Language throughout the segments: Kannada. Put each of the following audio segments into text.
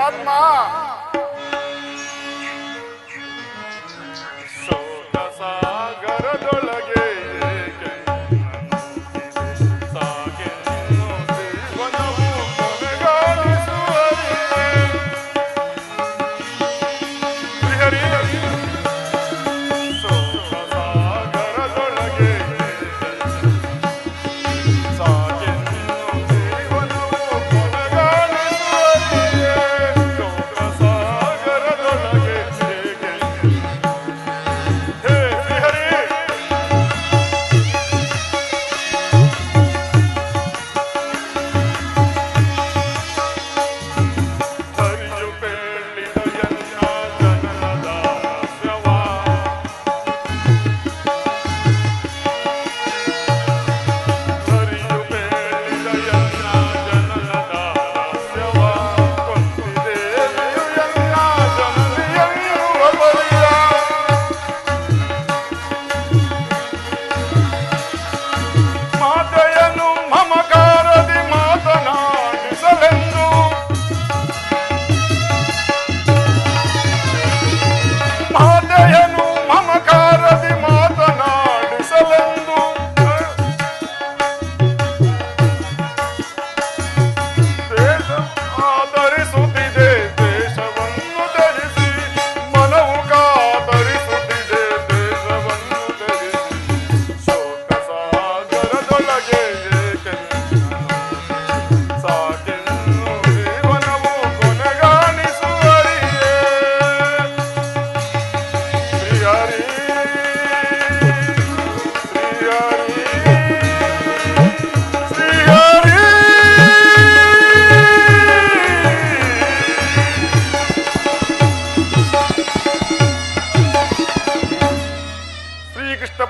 ಪರಮಾತ್ಮ ಸಾಗರದೊಳಗೆ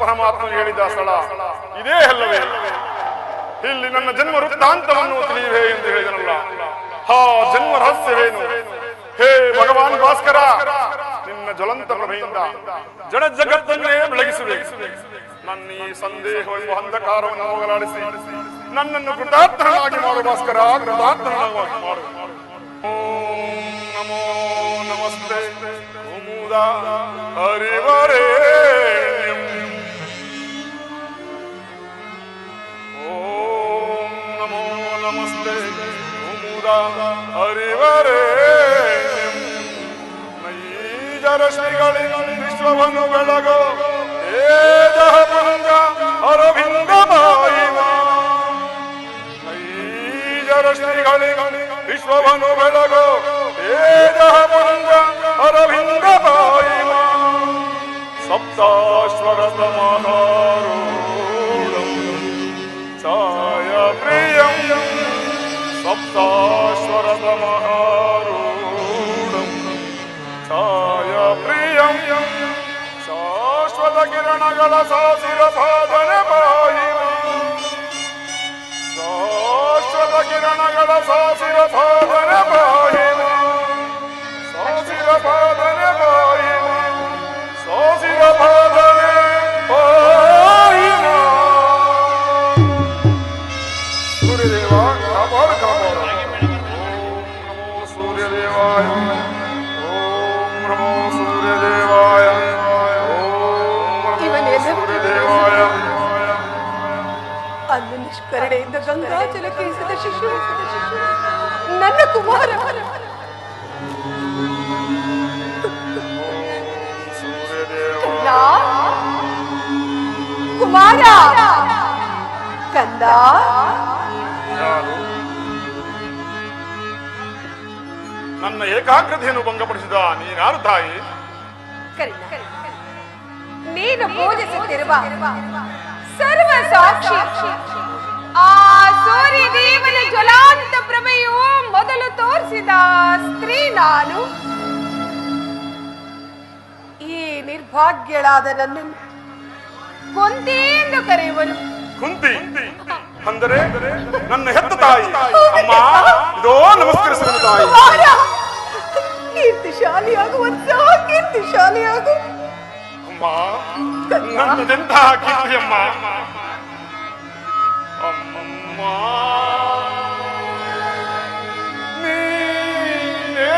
ಪರಮಾತ್ಮನು ಹೇಳಿದ ಸ್ಥಳ ಇದೇ ಅಲ್ಲವೇ? ಇಲ್ಲಿ ನನ್ನ ಜನ್ಮ ವೃತ್ತಾಂತವನ್ನು ತಿಳಿಯುವೆ ಎಂದು ಹೇಳಿದನಲ್ಲ, ಹಾ ಜನ್ಮ ರಹಸ್ಯವೇನು? ಹೇ ಭಗವಾನ್ ಭಾಸ್ಕರ, ನಿನ್ನ ಜ್ವಲಂತ ಪ್ರಭೆಯಿಂದ ಜಡ ಜಗತ್ತನ್ನೇ ಬೆಳಗಿಸುವೆ. ನನ್ನ ಈ ಸಂದೇಹವೆಂಬ ಅಂಧಕಾರವನ್ನು ಹೋಗಲಾಡಿಸಿ ನನ್ನನ್ನು ಕೃತಾರ್ಥನಾಗಿ ಮಾಡು ಭಾಸ್ಕರ, ಕೃತಾರ್ಥನಾಗಿ ಮಾಡು. ಓಂ ನಮೋ ನಮಸ್ತೆ ಓಮೂದ ಹರಿವರೇ. ಓಂ ನಮೋ ನಮಸ್ತೆ ಓಮೂದ ಹರಿವರೇ. ನೈಜರ ಶ್ರೀಗಳಿಗೆ ವಿಶ್ವವನ್ನು ಬೆಳಗೋ ತೇಜ ಪುರಂಗ ಅರವಿಂದ ಬಾಯಿವ. ನೈಜರ ಶ್ರೀಗಳಿಗೆ ವಿಶ್ವವನ್ನು ಬೆಳಗೋ ತೇಜ ಪುರಂಗ ಅರವಿಂದ ಬಾಯಿವ. ಸಪ್ತಾಶ್ವರದ ಮಹಾರೂಢಂ ಛಾಯ ಪ್ರಿಯಂ. ಸಪ್ತಾಶ್ವರದ ಮಹಾರೂಢಂ ಛಾಯ ಪ್ರಿಯಂ. ಶಾಶ್ವತ ಕಿರಣಗಳ ಸಾಸಿರ ಸಾಧನೆ ಬಾಯಿವ. ಶಾಶ್ವತ ಕಿರಣಗಳ ಸಾಸಿರ ಸಾಧನೆ ಬಾಯಿವ. ಸಾಸಿರ ಸಾಧನೆ ಬಾಯಿವ. ಸಾಸಿರ ಸಾಧನೆ ಬಾಯಿವ. ಸೂರ್ಯದೇವ ಕಾಪಾಡು ಕಾಪಾಡು. ಓಂ ನಮೋ ಸೂರ್ಯದೇವಾಯ. ಓಂ ನಮೋ ಸೂರ್ಯದೇವಾಯ. ಅಂದು ನಿಷ್ಕರಣೆಯಿಂದ ಗಂಗಾಜಲಕ್ಕೆ ಇಸಿದ ಶಿಶು ನನ್ನ ಕುಮಾರ. ಕುಮಾರ ಕಂದ, ನನ್ನ ಏಕಾಗ್ರತೆಯನ್ನು ಭಂಗಪಡಿಸಿದ ನೀನಾರು ತಾಯಿ? ನೀನು ಪೂಜಿಸುತ್ತಿರುವ ಸರ್ವ ಸಾಕ್ಷಿ ಆ ಸೂರ್ಯ ದೇವನ ಜ್ವಲಾಂತ ಪ್ರಭೆಯು ಮೊದಲು ತೋರಿಸಿದ ಸ್ತ್ರೀ ನಾನು. ಈ ನಿರ್ಭಾಗ್ಯಳಾದ ನನ್ನನ್ನು ಕುಂತಿ ಎಂದು ಕರೆಯುವರು. ಕುಂತಿ ಅಂದರೆ ನನ್ನ ಹೆತ್ತ ತಾಯಿ. ಅಮ್ಮ, ಇದೋ ನಮಸ್ಕರಿಸಿದ ತಾಯಿ. ಕೀರ್ತಿಶಾಲಿಯಾಗುವಂತಹ ಕೀರ್ತಿಶಾಲಿಯಾಗು. ಅಮ್ಮ, ನನ್ನದೆಂತಹ ಕೀರ್ತಿ ಅಮ್ಮ. ಅಮ್ಮ, ನೀನೇ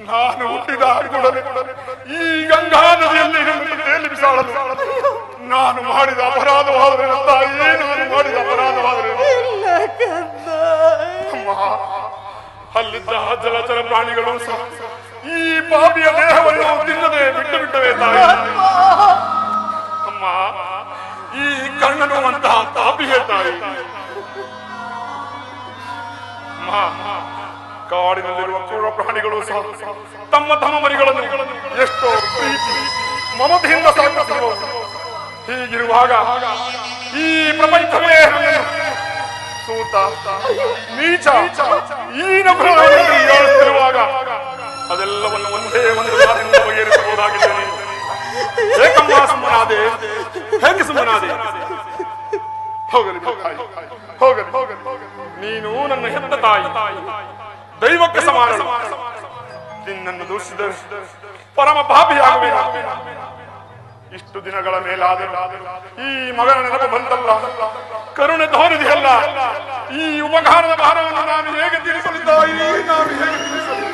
ನಾನು ಹುಟ್ಟಿದ ಕೂಡಲೇ ಈ ಗಂಗಾ ನದಿಯಲ್ಲಿ ತೇಲಿ ಬಿಸಾಡಲು ನಾನು ಮಾಡಿದ ಅಪರಾಧವಾದರೆ ತಾಯಿ, ನಾನು ಮಾಡಿದ ಅಪರಾಧವಾದರೆ ಅಮ್ಮ, ಅಲ್ಲಿದ್ದ ಜಲಚರ ಪ್ರಾಣಿಗಳು ಸಹ ಈ ಪಾಪಿಯ ದೇಹವನ್ನು ತಿನ್ನದೆ ಬಿಟ್ಟು ಬಿಟ್ಟವೆ ತಾಯಿ. ಅಮ್ಮ, ಈ ಕಣ್ಣನು ಅಂತಹ ಪಾಪಿಯೇ ತಾಯಿ. ಕಾಡಿನಲ್ಲಿರುವ ಕ್ರೂರ ಪ್ರಾಣಿಗಳು ಸಹ ತಮ್ಮ ತಮ್ಮ ಮರಿಗಳನ್ನು ಎಷ್ಟೋ ಪ್ರೀತಿ ಮಮತೆಯಿಂದ ಸಾಕುತ್ತಿರುವುದು. ಹೀಗಿರುವಾಗ ಈ ಪ್ರಪಂಚವೇ ಸೂತ ನೀಚ ಈ ನಗರವಾಗಿರುವಾಗ ಅದೆಲ್ಲವನ್ನು ಒಂದೇ ಒಂದು ಮಾತಿನಿಂದ ಬಗೆಹರಿಸಬಹುದಾಗಿದ್ದೇನೆ. ಏಕಮ್ಮ ಸುಮ್ಮನಾದೆ, ಹೇಗೆ ಸುಮ್ಮನಾದೆ? ಹೋಗಲಿ ಹೋಗಲಿ ಹೋಗಲಿ, ನೀನು ನನ್ನ ಹೆತ್ತ ತಾಯಿ, ದೈವಕ್ಕೆ ಸಮಾನ. ನಿನ್ನನ್ನು ದೂಷಿಸಿದರೆ ಪರಮ ಪಾಪಿಯಾಗುವೆ. ಇಷ್ಟು ದಿನಗಳ ಮೇಲಾದರೂ ಈ ಮಗನ ನೆನಪು ಬಂತಲ್ಲ, ಕರುಣೆ ತೋರಿದೆಯಲ್ಲ, ಈ ಉಪಕಾರದ ಭಾರವನ್ನು ನಾನು ಹೇಗೆ ತಿಳಿಸಲಿದ್ದಾಯಿ? ನಾನು ಹೇಗೆ ತಿಳಿಸಲಿ?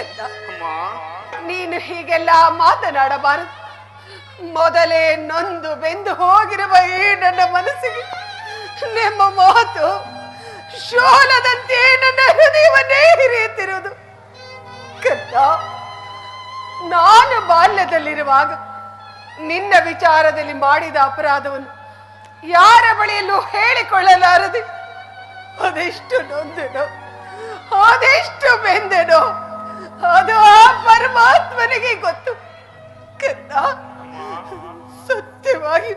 ಕಂದ, ಅಮ್ಮ, ನೀನು ಹೀಗೆಲ್ಲ ಮಾತನಾಡಬಾರದು. ಮೊದಲೇ ನೊಂದು ಬೆಂದು ಹೋಗಿರುವ ಈ ನನ್ನ ಮನಸ್ಸಿಗೆ ನಿಮ್ಮ ಮಾತು ಶೋಲದಂತೆ ನನ್ನ ಹೃದಯವನ್ನೇ ಹಿರಿಯುತ್ತಿರುವುದು. ಕಂದ, ನಾನು ಬಾಲ್ಯದಲ್ಲಿರುವಾಗ ನಿನ್ನ ವಿಚಾರದಲ್ಲಿ ಮಾಡಿದ ಅಪರಾಧವನ್ನು ಯಾರ ಬಳಿಯಲ್ಲೂ ಹೇಳಿಕೊಳ್ಳಲಾರದೆ ಅದೆಷ್ಟು ನೊಂದೆನೋ, ಅದೆಷ್ಟು ಬೆಂದೆನೋ, ಅದು ಆ ಪರಮಾತ್ಮನಿಗೆ ಗೊತ್ತು. ಕಂದ, ಸತ್ಯವಾಗಿ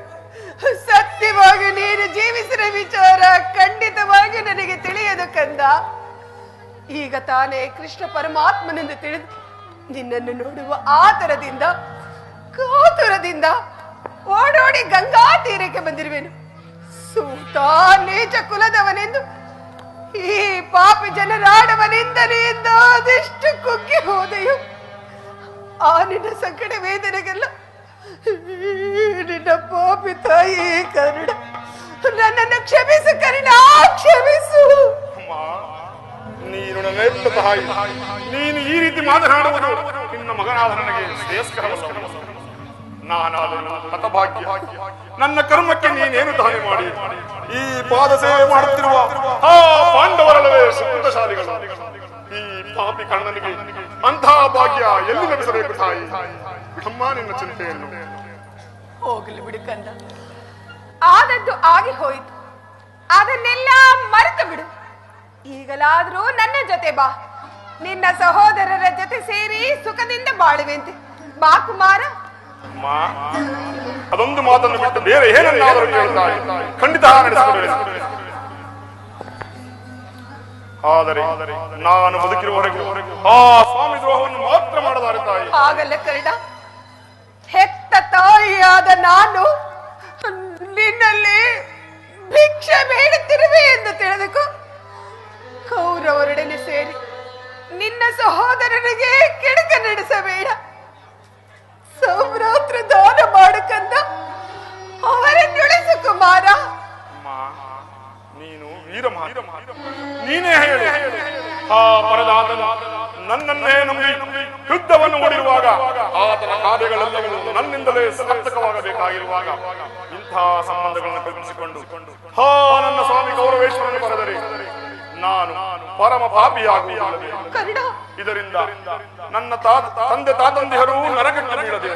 ಸತ್ಯವಾಗಿ ನೀನು ಜೀವಿಸಿದ ವಿಚಾರ ಖಂಡಿತವಾಗಿ ನನಗೆ ತಿಳಿಯದು ಕಂದ. ಈಗ ತಾನೇ ಕೃಷ್ಣ ಪರಮಾತ್ಮನೆಂದು ತಿಳಿದು ನಿನ್ನನ್ನು ನೋಡುವ ಆತರದಿಂದ ಕಾತುರದಿಂದ ಓಡೋಡಿ ಗಂಗಾ ತೀರಕ್ಕೆ ಬಂದಿರುವೆನು. ಸೂತ ನೀಚ ಕುಲದವನೆಂದು ಈ ಪಾಪಿ ಜನರಾಡವನೆಂದನೆಯಿಂದ ಅದೆಷ್ಟು ಕುಗ್ಗಿ ಹೋದೆಯೋ. ಆ ನಿನ್ನ ಸಂಕಟ ವೇದನೆಗೆಲ್ಲ ನಿನ್ನ ಪಾಪಿ ತಾಯಿ ಕರುಣ, ನನ್ನನ್ನು ಕ್ಷಮಿಸು ಕರುಣ, ಕ್ಷಮಿಸು. ನೀನು ನನ್ನ ಹೆತ್ತ ತಾಯಿ, ನೀನು ಈ ರೀತಿ ಮಾತನಾಡುವುದು ನಿನ್ನ ಮಗನಾದ ನನಗೆ ಶ್ರೇಯಸ್ಕರವಲ್ಲ. ನಾನಾದರೂ ಹತಭಾಗ್ಯ, ನನ್ನ ಕರ್ಮಕ್ಕೆ ನೀನೇನು ದಾನಿ ಮಾಡಿ ಈ ಪಾದ ಸೇವೆ ಮಾಡುತ್ತಿರುವ ಆ ಪಾಂಡವರಲ್ಲವೇ ಸುಕೃತಶಾಲಿಗಳು. ಈ ಪಾಪಿ ಕಣ್ಣನಿಗೆ ಅಂತಹ ಭಾಗ್ಯ ಎಲ್ಲಿ ಲಭಿಸಬೇಕು ತಾಯಿ? ಅಮ್ಮ, ನಿನ್ನ ಚಿಂತೆಯನ್ನು ಹೋಗಲಿ ಬಿಡು ಕಂದ, ಆದದ್ದು ಆಗಿ ಹೋಯಿತು. ಅದನ್ನೆಲ್ಲ ಮರೆತು ಬಿಡು. ಈಗಲಾದ್ರೂ ನನ್ನ ಜೊತೆ ಬಾ. ನಿನ್ನ ಸಹೋದರರ ಜೊತೆ ಸೇರಿ ಸುಖದಿಂದ ಬಾಳುವೆಂತೆ. ಬಾ ಕುಮಾರ. ಅಮ್ಮ, ಅದೊಂದು ಮಾತನ್ನು ಬಿಟ್ಟು ಬೇರೆ ಏನನ್ನಾದರೂ ಕೇಳ್ತಾಯಿ ಖಂಡಿತ ನಡೆಸಿಕೊಡುವೆ. ಆದರೆ ನಾನು ಬದುಕಿರುವವರೆಗೂ ಆ ಸ್ವಾಮಿ ದ್ರೋಹವನ್ನು ಮಾತ್ರ ಮಾಡಲಾರೆ ತಾಯಿ. ಹಾಗಲ್ಲ ಕರ್ಣ, ಹೆತ್ತ ತಾಯಿಯಾದ ನಾನು ನಿನ್ನಲ್ಲಿ ಭಿಕ್ಷೆ ಬೇಡುತ್ತಿರುವೆ ಎಂದು ತಿಳಿದುಕೋ. ಕೌರವರೊಡನೆ ಸೇರಿ ನಿನ್ನ ಸಹೋದರನಿಗೆ ಕೆಡುಕ ನಡೆಸಬೇಡ. ಸೌಭ್ರಾತ್ರ ದಾನ ಮಾಡಕಂದ ಅವರನ್ನುಳಿಸು ಕುಮಾರ. ನೀನು ನೀನೇ ಹೇಳಿ, ಆ ಪರದಾತನು ನನ್ನನ್ನೇ ನಂಬಿ ಯುದ್ಧವನ್ನು ಓಡಿರುವಾಗ ಆತನ ಕಾರ್ಯಗಳೆಲ್ಲವೂ ನನ್ನಿಂದಲೇ ಸಾರ್ಥಕವಾಗಬೇಕಾಗಿರುವಾಗ ಇಂತಹ ಸಂಬಂಧಗಳನ್ನು ಕಲ್ಪಿಸಿಕೊಂಡು ನನ್ನ ಸ್ವಾಮಿ ಗೌರವೇಶ್ವರನ್ನು ಬರೆದರೆ ನಾನು ಪರಮ ಪಾಪಿಯಾಗುವುದಿಲ್ಲವೇ? ಇದರಿಂದ ನನ್ನ ತಂದೆ ತಾತಂದಿಯರು ನರಕಕ್ಕೆ ಬೀಳದೆ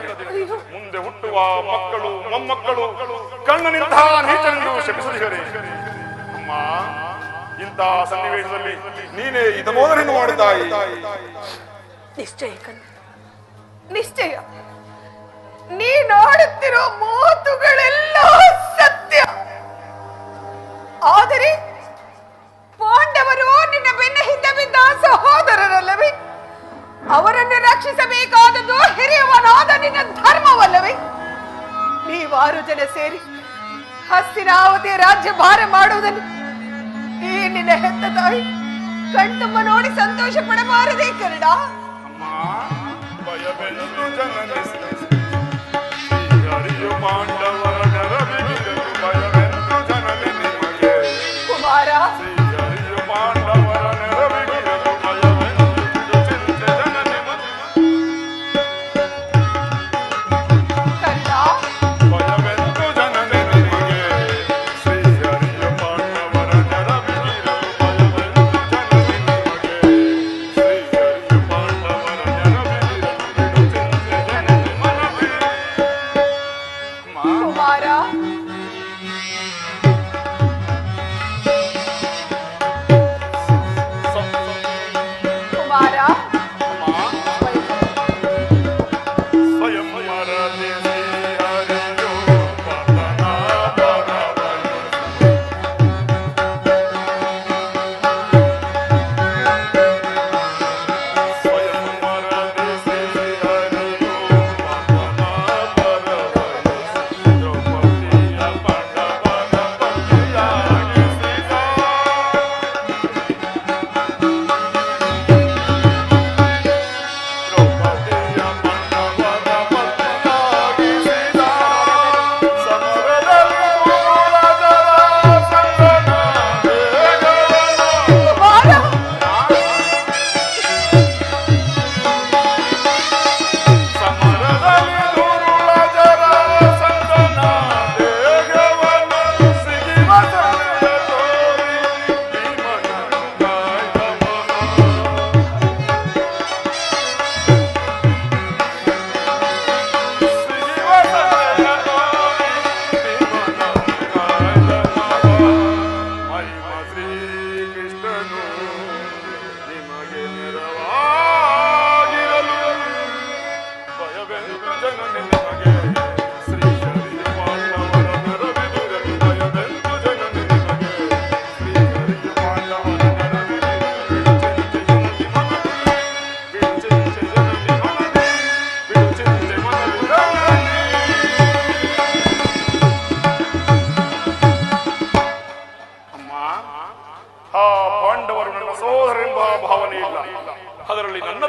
ಮುಂದೆ ಹುಟ್ಟುವ ಮಕ್ಕಳು ಮೊಮ್ಮಕ್ಕಳು ಕಣ್ಣನಿಂತಹ ನೀಚನೆಂದು ಶಪಿಸದಿರೇ. ಅಮ್ಮ, ಇಂತಹ ಸನ್ನಿವೇಶದಲ್ಲಿ ನೀನೇ ಹಿತಬೋಧನೆಯನ್ನು ಮಾಡಿದ್ದಾಯಿ. ನಿಶ್ಚಯ ಕಣ್ಣ, ನಿಶ್ಚಯ. ನೀನಾಡುತ್ತಿರೋ ಮಾತುಗಳೆಲ್ಲ ಸತ್ಯ. ಆದರೆ ಪಾಂಡವರು ನಿನ್ನ ಬೆನ್ನ ಹಿಂದೆ ಬಿದ್ದ ಸಹೋದರರಲ್ಲವೇ? ಅವರನ್ನು ರಕ್ಷಿಸಬೇಕಾದದ್ದು ಹಿರಿಯವನಾದ ನಿನ್ನ ಧರ್ಮವಲ್ಲವೇ? ನೀವಾರು ಜನ ಸೇರಿ ಹಸ್ತಿನಾವತಿಯ ರಾಜ್ಯ ಭಾರ ಮಾಡುವುದನ್ನು ಈ ನಿನ್ನ ಹೆತ್ತ ತಾಯಿ ಕಣ್ತುಂಬ ನೋಡಿ ಸಂತೋಷ ಪಡಬಾರದೇ ಕನ್ನಡ? ಕುಮಾರ,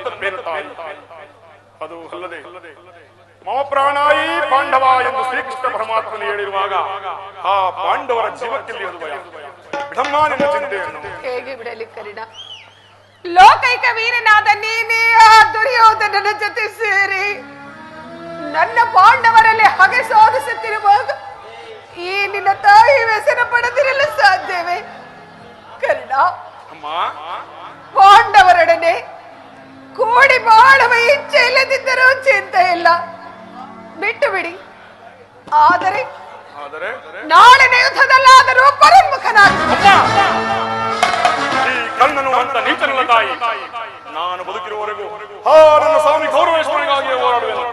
ತಪ್ಪೇನು ತಾಯಿ? ಅದು ಅಲ್ಲದೆ ಮಮ ಪ್ರಾಣಾಯಿ ಪಾಂಡವ ಎಂದು ಶ್ರೀಕೃಷ್ಣ ಪರಮಾತ್ಮನು ಹೇಳಿರುವಾಗ ಆ ಪಾಂಡವರ ಜೀವಕ್ಕಿಲ್ಲಿ ಅದು ಭಯ. ಬಿಡಮ್ಮ ನಿನ್ನ ಚಿಂತೆಯನ್ನು. ಹೇಗೆ ಬಿಡಲಿ ಕರಿಣ? ಲೋಕೈಕ ವೀರನಾದ ನೀನೇ ಆ ದುರ್ಯೋಧನನ ಜೊತೆ ಸೇರಿ ನನ್ನ ಪಾಂಡವರಲ್ಲಿ ಹಗೆ ಸಾಧಿಸುತ್ತಿರುವಾಗ ಈ ನಿನ್ನ ತಾಯಿ ವ್ಯಸನ ಪಡೆದಿರಲು ಸಾಧ್ಯವೇ ಕರ್ಣ? ಅಮ್ಮ, ಪಾಂಡವರೊಡನೆ ಕೂಡಿ ಬಾಳುವ ಇಚ್ಛೆ ಇಲ್ಲದಿದ್ದರೂ ಚಿಂತೆ ಇಲ್ಲ, ಬಿಟ್ಟು ಬಿಡಿ. ಆದರೆ ನಾಳಿನ ಯುದ್ಧದಲ್ಲಾದರೂ ಪರಮುಖನಾಗ ಈ ಕರ್ಣನು ಅಂತ ನೀಚನಲ್ಲ ತಾಯಿ. ನಾನು ಬದುಕಿರುವವರೆಗೂ ನನ್ನ ಸ್ವಾಮಿ ಗೌರವೇಶ್ವರನಿಗಾಗಿ ಹೋರಾಡುವೆನು.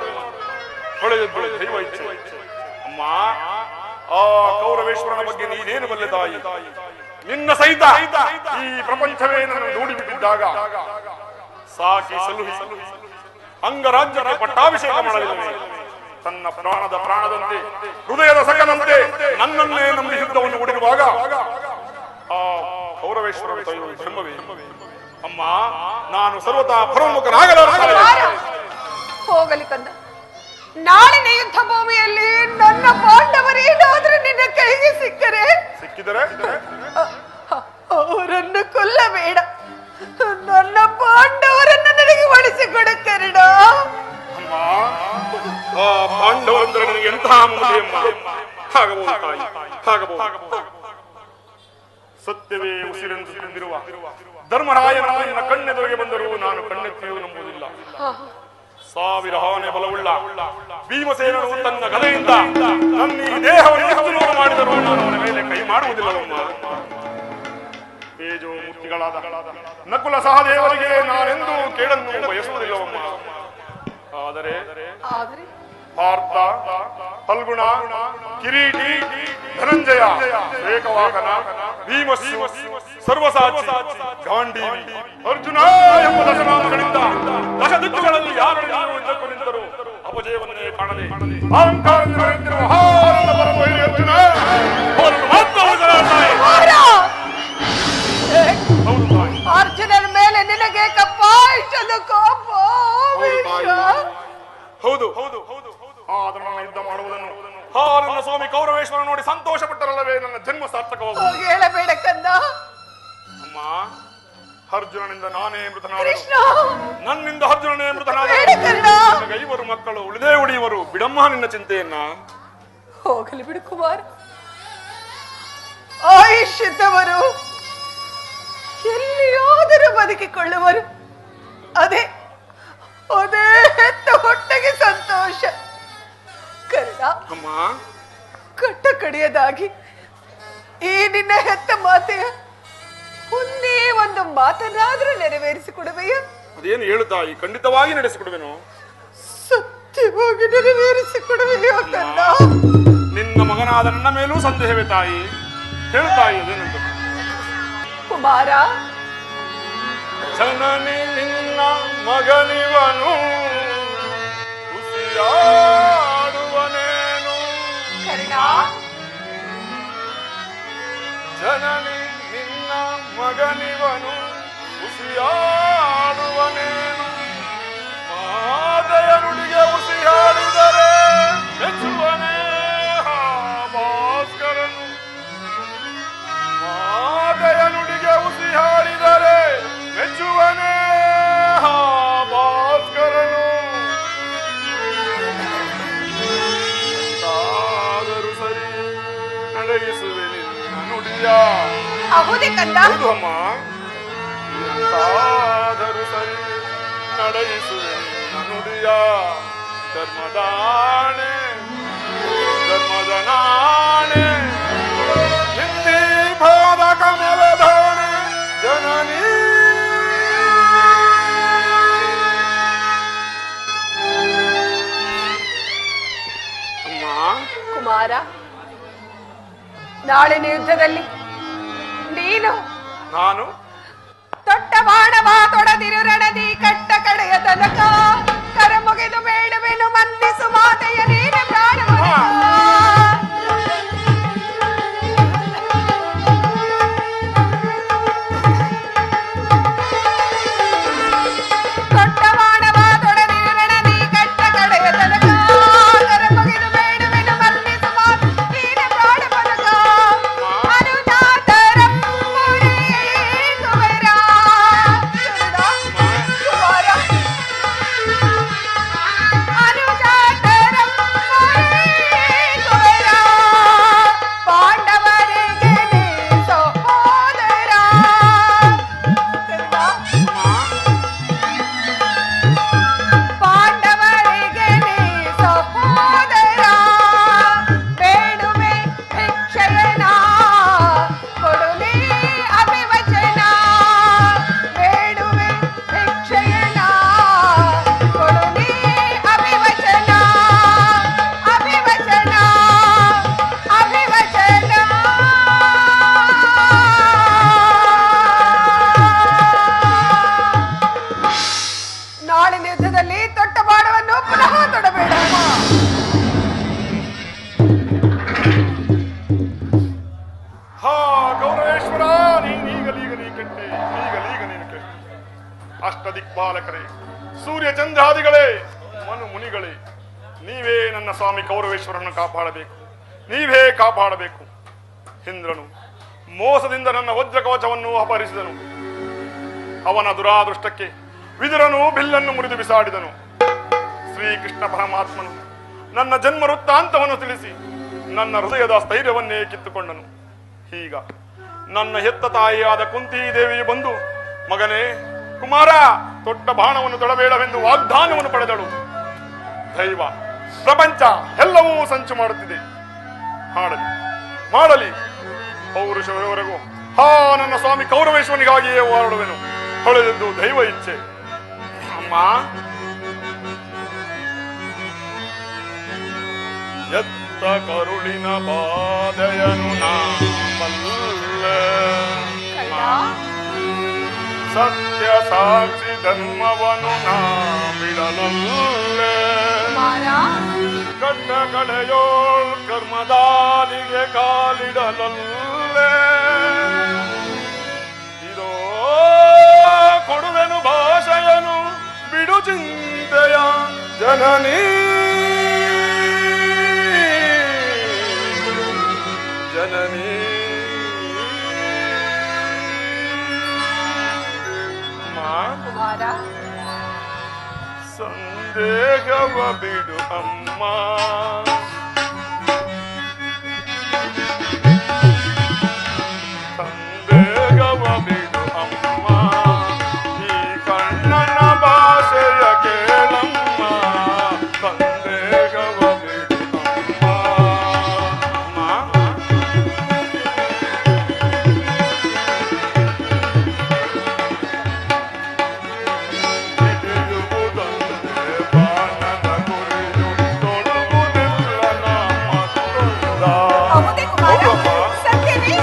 ಹೊಳೆಯದ್ದು ದೈವ ಇಚ್ಛೆ. ಅಮ್ಮ, ಆ ಗೌರವೇಶ್ವರನ ಬಗ್ಗೆ ನೀನೇನು ಬಲ್ಲೆ ತಾಯಿ? ನಿನ್ನ ಸಹಿತ ಈ ಪ್ರಪಂಚವೇ ನನ್ನ ದೂಡಿಬಿಟ್ಟಿದ್ದಾಗ ಸಾಕಿ ಸಲುಹಿ ಅಂಗರಾಜ್ಯಕ್ಕೆ ಪಟ್ಟಾಭಿಷೇಕ ಮಾಡಲಿಲ್ಲವೇ? ತನ್ನ ಪ್ರಾಣದ ಪ್ರಾಣದಂತೆ ಹೃದಯದ ಸಕನಂತೆ ನನ್ನನ್ನೇ ನಂಬಿ ಯುದ್ಧವನ್ನು ಹೂಡಿರುವಾಗ ಆ ಗೌರವೇಶ್ವರನ ತೈರು ಧರ್ಮವೇ? ಅಮ್ಮ, ನಾನು ಸರ್ವತಾ ಪರಮುಖನಾಗಲಾರೆ. ಹೋಗಲಿ ಕಂದ. ನಾಳಿನ ಯುದ್ಧ ಭೂಮಿಯಲ್ಲಿ ನನ್ನ ಪಾಂಡವರೇನಾದ್ರೂ ನಿನ್ನ ಕೈಗೆ ಸಿಕ್ಕಿದರೆ ಅವರನ್ನು ಕೊಲ್ಲಬೇಡ. ನನ್ನ ಪಾಂಡವರನ್ನು ನನಗೆ ಒಳಿಸಿಕೊಡ ಕರ್ಣ. ಅಮ್ಮ, ಆ ಪಾಂಡವರಂದ್ರೆ ನನಗೆ ಎಂತಹ ಮುದಿ ಅಮ್ಮ. ಆಗಬಹುದು ತಾಯಿ, ಆಗಬಹುದು. ಸತ್ಯವೇ ಉಸಿರೆಂದು ತುಂಬಿರುವ ಧರ್ಮರಾಯನ ನನ್ನ ಕಣ್ಣೆದುರಿಗೆ ಬಂದರೂ ನಾನು ಕಣ್ಣೆತ್ತಿಯೂ ನಂಬುವುದಿಲ್ಲ. ಸಾವಿರ ಆನೆ ಬಲವುಳ್ಳ ಭೀಮಸೇನನು ತನ್ನ ಗದೆಯಿಂದ ನನ್ನ ಈ ದೇಹವನ್ನು ಮಾಡಿದರೂ ನಾನು ಅವನ ಮೇಲೆ ಕೈ ಮಾಡುವುದಿಲ್ಲವಮ್ಮ. ತೇಜೋ ಮೂರ್ತಿಗಳಾದ ನಕುಲ ಸಹದೇವರಿಗೆ ನಾನೆಂದೂ ಕೇಳನ್ನು ಬಯಸುವುದಿಲ್ಲವಮ್ಮ. ಆದರೆ ಪಾರ್ಥ, ಫಲ್ಗುಣ, ಕಿರೀಟಿ, ಧನಂಜಯ, ಶ್ವೇತವಾಹನ, ಭೀಮಸ್ಯು, ಸರ್ವಸಾಚಿ, ಗಾಂಡೀವಿ, ಅರ್ಜುನ ಎಂಬ ದಶನಾಮಗಳಿಂದ ದಶ ದಿಕ್ಕುಗಳಲ್ಲಿ ಯಾರು ಯುದ್ಧಕ್ಕೂ ನಿಂತರು ಅಪಜಯವನ್ನೇ ಕಾಣದೆ ಅಹಂಕಾರದಿಂದ ಮಹಾನಂದ ಪರಮವೈರಿ ಅರ್ಜುನ ಅವರನ್ನು ಮಾತ್ರ ಹೌದು ತಾಯಿ. ಅರ್ಜುನನ ಮೇಲೆ ನಿನಗೆ ಕಪ್ಪ ಇಷ್ಟೊಂದು ಕೋಪ? ಹೌದು, ಆದ್ರೆ ನನ್ನ ಯುದ್ಧ ಮಾಡುವುದನ್ನು ನನ್ನ ಸ್ವಾಮಿ ಕೌರವೇಶ್ವರ ನೋಡಿ ಸಂತೋಷ ಪಟ್ಟರಲ್ಲವೇ ನನ್ನ ಜನ್ಮ ಸಾರ್ಥಕವಾಗುವುದು. ಹೇಳಬೇಡ ಕಂದ. ಅಮ್ಮ, ಅರ್ಜುನನಿಂದ ನಾನೇ ಮೃತನಾದ, ಕೃಷ್ಣ ನನ್ನಿಂದ ಅರ್ಜುನನೇ ಮೃತನಾದ. ಐವರು ಮಕ್ಕಳು ಉಳಿದೇ ಉಳಿಯುವರು. ಬಿಡಮ್ಮ ನಿನ್ನ ಚಿಂತೆಯನ್ನ. ಹೋಗಲಿ ಬಿಡು ಕುಮಾರ್. ಆಯುಷ್ಯದವರು ಎಲ್ಲಿಯಾದರೂ ಬದುಕಿಕೊಳ್ಳುವರು. ಅದೇ ಹೆತ್ತ ಹೊಟ್ಟೆಗೆ ಸಂತೋಷ ಕರ್ಣ. ಅಮ್ಮ, ಕಟ್ಟ ಕಡೆಯದಾಗಿ ಈ ನಿನ್ನ ಹೆತ್ತ ಮಾತೆಯ ಒಂದೇ ಒಂದು ಮಾತನ್ನಾದ್ರೂ ನೆರವೇರಿಸಿಕೊಡುವೆಯ? ಅದೇನು ಹೇಳು ತಾಯಿ, ಖಂಡಿತವಾಗಿ ನಡೆಸಿಕೊಡುವೆನು. ಸತ್ಯವಾಗಿ ನೆರವೇರಿಸಿಕೊಡುವೆಯೋ ಕರ್ಣ? ನಿನ್ನ ಮಗನಾದ ನನ್ನ ಮೇಲೂ ಸಂದೇಹವೇ ತಾಯಿ? ಹೇಳು ತಾಯಿ, ಅದೇನಂತ. ಕುಮಾರ, ಜನನಿ ನಿನ್ನ ಮಗನಿವನು ಉಸಿಯಾಡುವನೇನು. ಕರ್ಣ, ಜನನಿ ನಿನ್ನ ಮಗನಿವನು ಉಸಿಯಾಡುವನೇನು. ಮಾತೆಯ ನುಡಿಗೆ ಉಸಿಯಾಡಿದರೆ ಮೆಚ್ಚುವನೇ ಭಾಸ್ಕರನು. ಮಾತೆಯ ನುಡಿಗೆ ಉಸಿಯಾಡಿದರೆ ಮೆಚ್ಚುವನೇ ಭಾಸ್ಕರನು. ಆದರೂ ಸರಿ ನಡೆಯಿಸುವೆ ನಿನ್ನ ನುಡಿಯ. ಹೌದೇ ಕಂದ? ಹೌದು ಅಮ್ಮ. ಎಂತಾದರೂ ಸರಿ ನಡೆಯಿಸುವೆ ನಿನ್ನ ನುಡಿಯ. ಧರ್ಮದಾಣೆ, ಧರ್ಮದ ನಾಣೆ, ಹಿಂದಿ ಭಾದ ಕಮಲದಾಣೆ ಜನನಿ. ಕುಮಾರ, ನಾಳಿನ ಯುದ್ಧದಲ್ಲಿ ನಾನು ತೊಟ್ಟ ಬಾಣವ ತೊಡದಿರು ರಣದಿ ಕಟ್ಟ ಕಡೆಯ ತನಕ ಕರ ಮುಗಿದು ಬೇಡುವೆನು ಮನ್ನಿಸು ಮಾತೆಯ ನೀನ ಪ್ರಾಣ ತೊಟ್ಟ ಬಾಣವ ತೊಡೆದಿರು ರಣದಿ ಕಟ್ಟ ಕಡೆಯ ತನಕ ಕರ ಮುಗಿದು ಬೇಡುವೆನು ಮನ್ನಿಸು ಮಾತು ನೀನೆ ಪ್ರಾಣ ಪದಕ ಅನುಜಾತರಂ ಮುರೇ ಕುವರ ಕುಮಾರ ಅನುಜಾತರಂ ಮುರೇ ಕುವರ ಪಾಂಡವರಿಗೆ ನೀ ಸಹೋದರ ಪಾಂಡವರಿಗೆ ನೀ ಸಹೋದರ ಬೇಡುವೆ ಭಿಕ್ಷಯನ ಕೊಡು ನೀ ಅಭಿವಚನ ಬೇಡುವೆ ಭಿಕ್ಷಯನ ಕೊಡು ನೀ ಅಭಿವಚನ ಅಭಿವಚನ ಅಭಿವಚನ ನಾಳಿನ ಯುದ್ಧದಲ್ಲಿ ತೊಟ್ಟ ಬಾಣವನ್ನು ಪುನಃ ತೊಡಬೇಡ ಹಾ ಗೌರವೇಶ್ವರ, ನೀನೀಗಲೀಗ ನೀ ಕೆಟ್ಟೆ, ಈಗಲೀಗ ನೀನು ಕೆಟ್ಟೆ. ಅಷ್ಟದಿಕ್ಪಾಲಕರೇ, ಸೂರ್ಯ ಚಂದ್ರಾದಿಗಳೇ, ಮನು ಮುನಿಗಳೇ, ನೀವೇ ನನ್ನ ಸ್ವಾಮಿ ಗೌರವೇಶ್ವರನ್ನು ಕಾಪಾಡಬೇಕು, ನೀವೇ ಕಾಪಾಡಬೇಕು. ಇಂದ್ರನು ಮೋಸದಿಂದ ನನ್ನ ವಜ್ರ ಕವಚವನ್ನು ಅಪಹರಿಸಿದನು. ಅವನ ದುರಾದೃಷ್ಟಕ್ಕೆ ವಿದುರನು ಬಿಲ್ಲನ್ನು ಮುರಿದು ಬಿಸಾಡಿದನು. ಶ್ರೀಕೃಷ್ಣ ಪರಮಾತ್ಮನು ನನ್ನ ಜನ್ಮ ವೃತ್ತಾಂತವನ್ನು ತಿಳಿಸಿ ನನ್ನ ಹೃದಯದ ಸ್ಥೈರ್ಯವನ್ನೇ ಕಿತ್ತುಕೊಂಡನು. ಈಗ ನನ್ನ ಹೆತ್ತ ತಾಯಿಯಾದ ಕುಂತಿ ದೇವಿಯು ಬಂದು, ಮಗನೇ ಕುಮಾರ, ತೊಟ್ಟ ಬಾಣವನ್ನು ತೊಡಬೇಡವೆಂದು ವಾಗ್ದಾನವನ್ನು ಪಡೆದಳು. ದೈವ ಪ್ರಪಂಚ ಎಲ್ಲವೂ ಸಂಚು ಮಾಡುತ್ತಿದೆ. ಹಾಡಲಿ ಮಾಡಲಿ, ಪೌರುಷವರೆಗೂ ಹಾ ನನ್ನ ಸ್ವಾಮಿ ಕೌರವೇಶ್ವರನಿಗಾಗಿಯೇ ಹೋರಾಡುವೆನು. ಹೊಳೆದೆಂದು ದೈವ ಇಚ್ಛೆ. ಅಮ್ಮ, ಎತ್ತ ಕರುಳಿನ ಬಾಧೆಯನು ನಾ ಬಲ್ಲೆ. ಸತ್ಯ ಸಾಕ್ಷಿ ಧರ್ಮವನು ನಾ ಬಿಡಲಲ್ಲೇ. ಕಟ್ಟ ಕಡೆಯೋಳ್ ಕರ್ಮದಾರಿಗೆ ಕಾಲಿಡಲಲ್ಲೇ. ಇದೋ ಕೊಡುವೆನು ಭಾಷೆಯನು ಬಿಡು ಚಿಂತೆಯ ಜನನೀ. ಜನನೀ ಕುಮಾರ, ಸಂದೇಹವ ಬಿಡು ಅಮ್ಮ. ಸಂದೇಹವ ಬಿಡು ಅಮ್ಮ. ಈ ಕಣ್ಣನ ಭಾಷೆಯ ಕೇಳಮ್ಮ. ಸಂದೇಹವ ಬಿಡು ಅಮ್ಮ. ಹೌದೇ ಕುಮಾರ? ಸತ್ಯವೇ?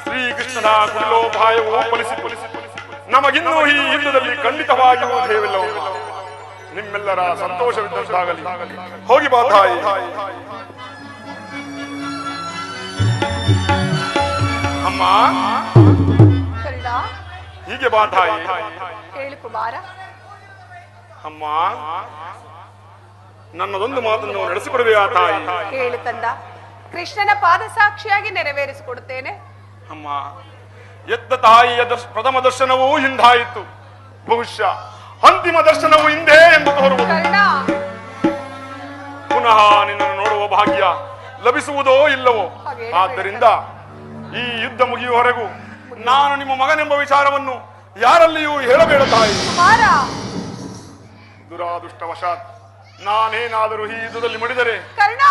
ಶ್ರೀಕೃಷ್ಣನ ಕುಲೋಪಾಯವು ಫಲಿಸಿತು. ನಮಗಿನ್ನೂ ಈ ಯುದ್ಧದಲ್ಲಿ ಖಂಡಿತವಾಗಿಯೂ ಜಯವಿಲ್ಲವು. ನಿಮ್ಮೆಲ್ಲರ ಸಂತೋಷವಿದ್ದಂತಾಗಲಿ. ಹೋಗಿ ಬಾ ತಾಯಿ. ಅಮ್ಮ, ಹೀಗೆ ಬಾ ತಾಯಿ. ಹೇಳಿ ಕುಮಾರ. ಅಮ್ಮ, ನನ್ನದೊಂದು ಮಾತನ್ನು ನಡೆಸಿಕೊಡುವೆಯಾ ತಾಯಿ? ಹೇಳು ತಂದ. ಕೃಷ್ಣನ ಪಾದ ಸಾಕ್ಷಿಯಾಗಿ ನೆರವೇರಿಸಿಕೊಡುತ್ತೇನೆ. ಅಮ್ಮ, ಎದ್ದ ತಾಯಿಯ ಪ್ರಥಮ ದರ್ಶನವೂ ಹಿಂದಾಯಿತು. ಬಹುಶಃ ಅಂತಿಮ ದರ್ಶನವು ಹಿಂದೆ ಎಂದು ತೋರುವುದು. ಪುನಃ ನಿನ್ನನ್ನು ನೋಡುವ ಭಾಗ್ಯ ಲಭಿಸುವುದೋ ಇಲ್ಲವೋ. ಆದ್ದರಿಂದ ಈ ಯುದ್ಧ ಮುಗಿಯುವವರೆಗೂ ನಾನು ನಿಮ್ಮ ಮಗನೆಂಬ ವಿಚಾರವನ್ನು ಯಾರಲ್ಲಿಯೂ ಹೇಳಬೇಡ ತಾಯಿ. ಕುಮಾರ, ದುರಾದೃಷ್ಟವಶಾತ್ ನಾನೇನಾದರೂ ಈ ಯುದ್ಧದಲ್ಲಿ ಮಡಿದರೆ ಕರ್ಣ,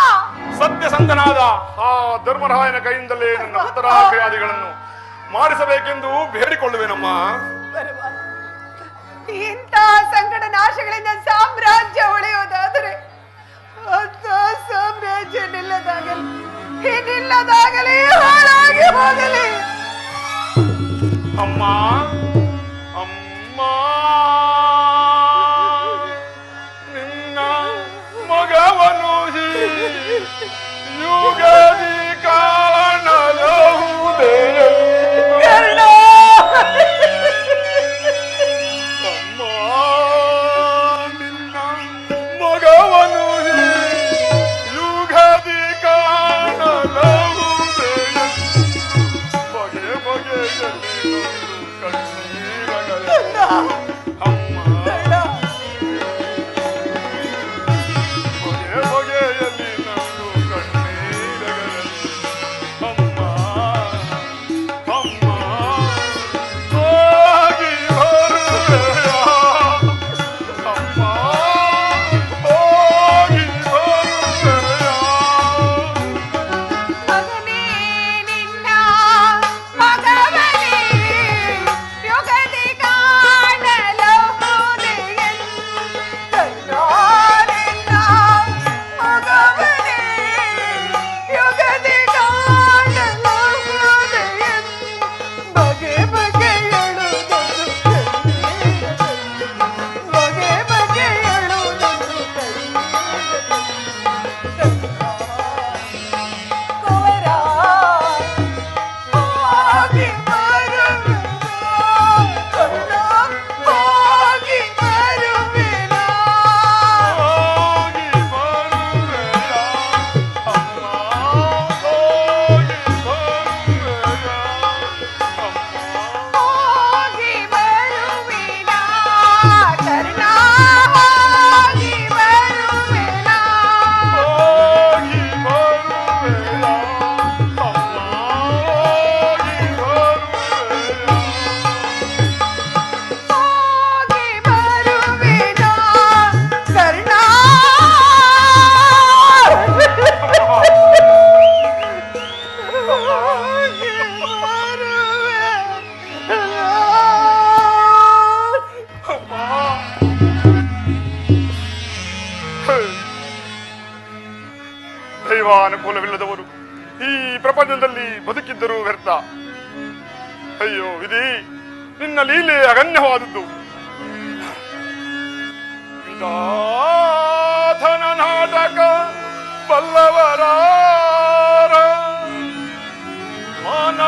ಸತ್ಯಸಂಧನಾದ ಆ ಧರ್ಮರಾಯನ ಕೈಯಿಂದಲೇ ನನ್ನ ಉತ್ತರಾಕ್ರಿಯಾದಿಗಳನ್ನು ಮಾಡಿಸಬೇಕೆಂದು ಬೇಡಿಕೊಳ್ಳುವೆನಮ್ಮ. ಇಂಥ ಸಂಕಟ ನಾಶಗಳಿಂದ ಸಾಮ್ರಾಜ್ಯ ಉಳಿಯುವುದಾದರೆ ಅಂತ ಸಾಮ್ರಾಜ್ಯ ನಿಲ್ಲದಾಗಲಿ ಹಾಳಾಗಿ ಹೋಗಲಿ. ಅಮ್ಮ ಅಮ್ಮ, ನಿನ್ನ ಮಗವನು ಯುಗದಿ ಕಾಣಬಹುದೇ? ಕರ್ಣ, ಅಮ್ಮ, ನಿನ್ನ ಮಗವನು ಯುಗದಿ ಕಾಣಬಹುದೇ? ಬಗೆ ಬಗೆಯಲ್ಲಿ ಕಣ್ಣೀರಗಲೇ ಅಮ್ಮ, ಬಗೆ ಬಗೆಯಲ್ಲಿ ನಂದು ಕಣ್ಣೀರಗಲೇ ಅಮ್ಮ ಅಮ್ಮ, ಹೋಗಿ ಬರುವೆಯಾ ಅಮ್ಮ, ಹೋಗಿ ಬರುವೆಯಾ? ಮಗನೇ ನಿನ್ನ ಮಗವನೇ ಯುಗದಿ ಕಾಣಲಹುದೆ ಕರ್ಣ, ನಿನ್ನ ಮಗವನೇ ಯುಗದಿ ಕಾಣಲಹುದೆ ಬಗೆ ಬಗೆಯಳುವುದು ಬಗೆ ಬಗೆಯಳುವುದು ಕುವರ ಹೋಗಿ ಬರುವೆನಾ ಕರ್ಣ, ಹೋಗಿ ಬರುವೆನಾ? ಹೋಗಿ ಬರುವೆಯಾ ಅಮ್ಮ, ಹೋಗಿ ಬರುವೆಯಾ ಅಮ್ಮ? ಹೋಗಿ ಬರುವೆನಾ ಕರ್ಣ, ಹೋಗಿ ಬರುವೆನಾ? ಹೋಗಿ ಬರುವೆಯಾ ಅಮ್ಮ, ಹೋಗಿ ಬರುವೆಯಾ? ಹೋಗಿ ಬರುವೆನಾ ಕರ್ಣ? ಹೋಗಿ ಬರುವೆನಾ? ಅಮ್ಮ, ಹೇ, ದೈವಾನುಕೂಲವಿಲ್ಲದವರು ಈ ಪ್ರಪಂಚದಲ್ಲಿ ಬದುಕಿದ್ದರೂ ವ್ಯರ್ಥ. ಅಯ್ಯೋ ವಿಧಿ, ನಿನ್ನ ಲೀಲೆ ಅಗಣ್ಯವಾದದ್ದು. ವಿಧಾತನ ನಾಟಕ ಬಲ್ಲವರಾರ ಮಾನ